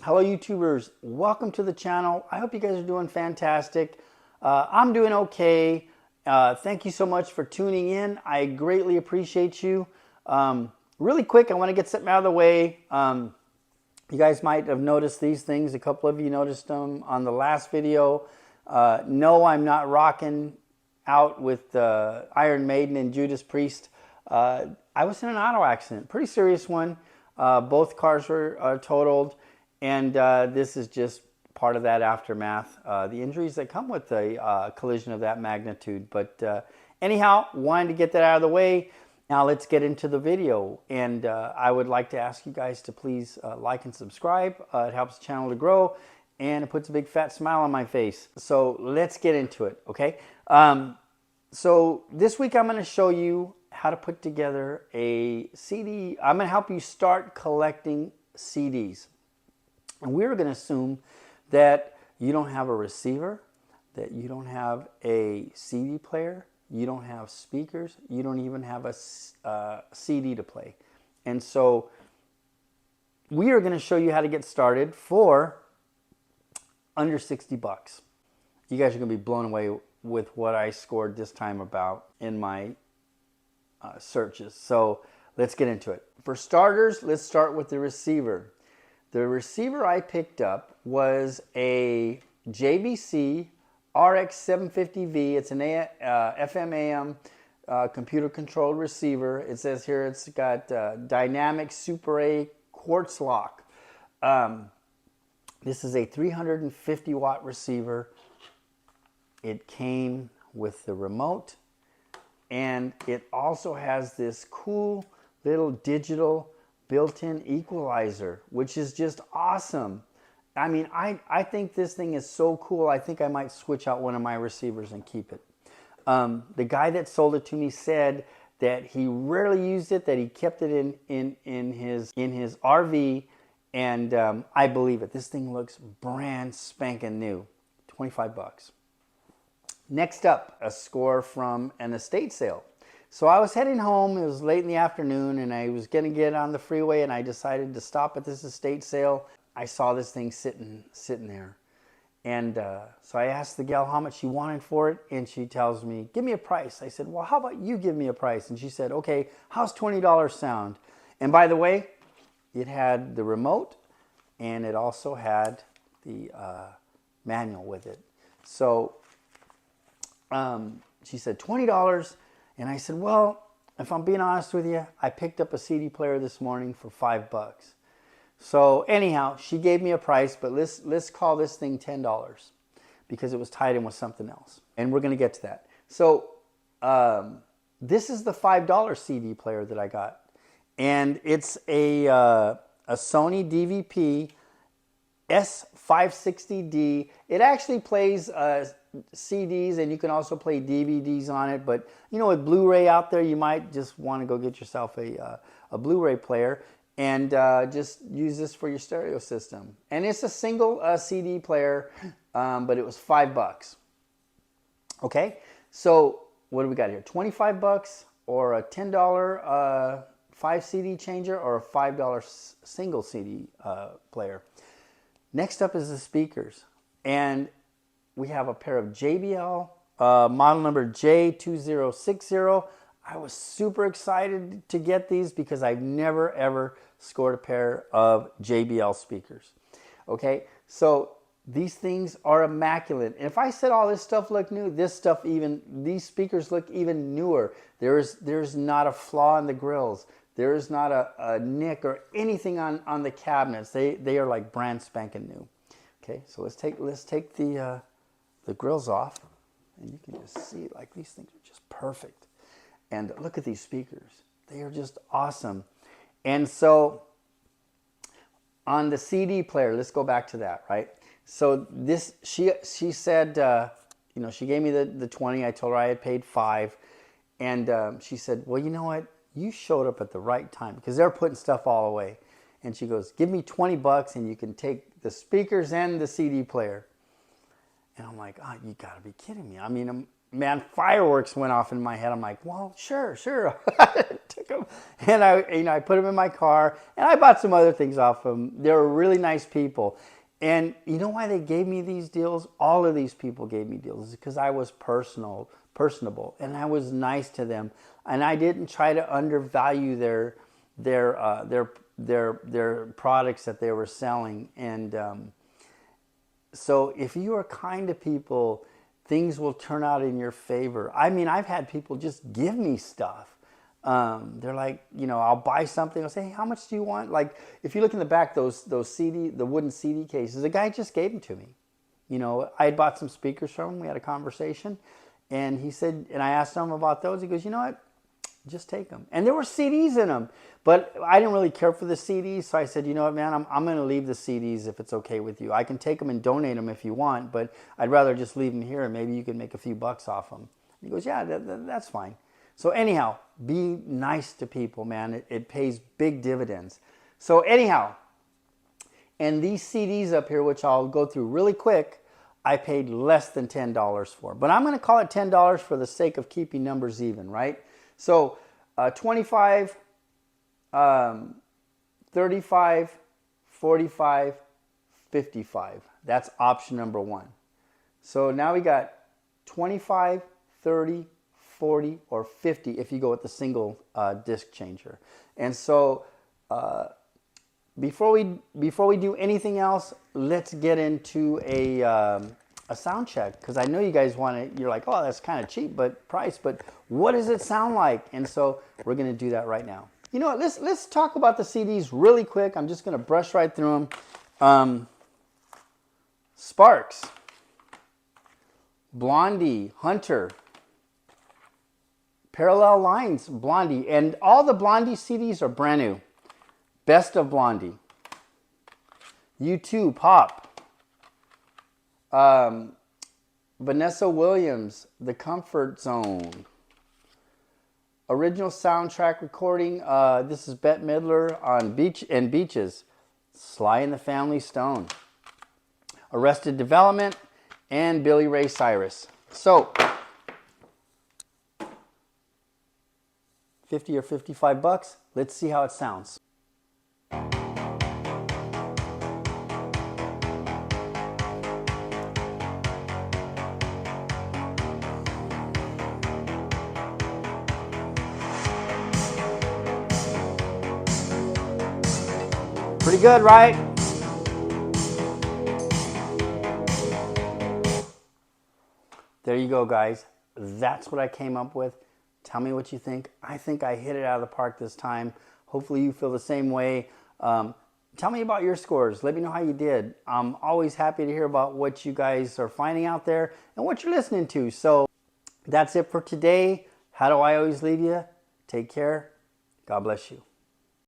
Hello YouTubers, welcome to the channel. I hope you guys are doing fantastic. I'm doing okay. Thank you so much for tuning in. I greatly appreciate you. Really quick, I want to get something out of the way. You guys might have noticed these things. A couple of you noticed them on the last video. No, I'm not rocking out with Iron Maiden and Judas Priest. I was in an auto accident, pretty serious one. Both cars were totaled. And this is just part of that aftermath, the injuries that come with a collision of that magnitude. But anyhow, wanted to get that out of the way. Now let's get into the video. And I would like to ask you guys to please like and subscribe. It helps the channel to grow and it puts a big fat smile on my face. So let's get into it, okay? So this week I'm going to show you how to put together a CD. I'm going to help you start collecting CDs. And we're going to assume that you don't have a receiver, that you don't have a CD player, you don't have speakers, you don't even have a CD to play. And so we are going to show you how to get started for under 60 bucks. You guys are going to be blown away with what I scored this time about in my searches. So let's get into it. For starters, let's start with the receiver. The receiver I picked up was a JVC RX750V. It's an FM AM computer controlled receiver. It says here it's got dynamic Super A quartz lock. This is a 350 watt receiver. It came with the remote, and it also has this cool little digital built-in equalizer, which is just awesome. I mean, I think this thing is so cool. I think I might switch out one of my receivers and keep it. The guy that sold it to me said that he rarely used it, that he kept it in his RV, and I believe it. This thing looks brand spanking new. 25 bucks. Next up, a score from an estate sale. So I was heading home, it was late in the afternoon, and I was going to get on the freeway, and I decided to stop at this estate sale. I saw this thing sitting there. And so I asked the gal how much she wanted for it, and she tells me, give me a price. I said, well, how about you give me a price? And she said, okay, how's $20 sound? And by the way, it had the remote, and it also had the manual with it. So she said, $20. And I said, well, if I'm being honest with you, I picked up a CD player this morning for $5. So anyhow, she gave me a price, but let's call this thing $10 because it was tied in with something else. And we're going to get to that. So this is the $5 CD player that I got. And it's a Sony DVP S560D. It actually plays CDs, and you can also play DVDs on it, but you know, with Blu-ray out there, you might just want to go get yourself a Blu-ray player and just use this for your stereo system. And it's a single CD player, but it was $5. Okay, so what do we got here? 25 bucks or a $10 5 CD changer or a $5 single CD player. Next up is the speakers, and we have a pair of JBL, model number J2060. I was super excited to get these because I've never ever scored a pair of JBL speakers. Okay, so these things are immaculate. And if I said all this stuff looked new, these speakers look even newer. There's not a flaw in the grills. There is not a nick or anything on the cabinets. They are like brand spanking new. Okay, so let's take the grills off, and you can just see like these things are just perfect. And look at these speakers. They are just awesome. And so on the CD player, let's go back to that, right? So this, she said, you know, she gave me the 20. I told her I had paid $5. And she said, well, you know what? You showed up at the right time because they're putting stuff all away. And she goes, give me 20 bucks and you can take the speakers and the CD player. And I'm like, oh, you gotta be kidding me. I mean, man, fireworks went off in my head. I'm like, well, sure. I took them, and I put them in my car, and I bought some other things off them. They were really nice people. And you know why they gave me these deals? All of these people gave me deals because I was personable, and I was nice to them, and I didn't try to undervalue their products that they were selling. And so if you are kind to people, things will turn out in your favor. I mean, I've had people just give me stuff. They're like, I'll buy something. I'll say, hey, how much do you want? Like, if you look in the back, the wooden CD cases, a guy just gave them to me. I had bought some speakers from him. We had a conversation, and he said, and I asked him about those. He goes, you know what? Just take them. And there were CDs in them, but I didn't really care for the CDs, so I said, you know what, man, I'm going to leave the CDs if it's okay with you. I can take them and donate them if you want, but I'd rather just leave them here, and maybe you can make a few bucks off them. And he goes, yeah, that's fine. So anyhow, be nice to people, man. It pays big dividends. So anyhow, and these CDs up here, which I'll go through really quick, I paid less than $10 for. But I'm going to call it $10 for the sake of keeping numbers even, right? So 25, 35, 45, 55. That's option number one. So now we got 25, 30, 40, or 50 if you go with the single disc changer. And so before we do anything else, let's get into a sound check, because I know you guys want to. You're like, oh, that's kind of cheap, but what does it sound like? And so we're going to do that right now. You know what? Let's talk about the CDs really quick. I'm just going to brush right through them. Sparks, Blondie, Hunter, Parallel Lines, Blondie, and all the Blondie CDs are brand new. Best of Blondie, U2, Pop. Vanessa Williams, The Comfort Zone. Original soundtrack recording. This is Bette Midler on Beaches. Sly and the Family Stone. Arrested Development and Billy Ray Cyrus. So, 50 or 55 bucks. Let's see how it sounds. Pretty good, right? There you go, guys. That's what I came up with. Tell me what you think. I think I hit it out of the park this time. Hopefully you feel the same way. Tell me about your scores. Let me know how you did. I'm always happy to hear about what you guys are finding out there and what you're listening to. So that's it for today. How do I always leave you? Take care. God bless you.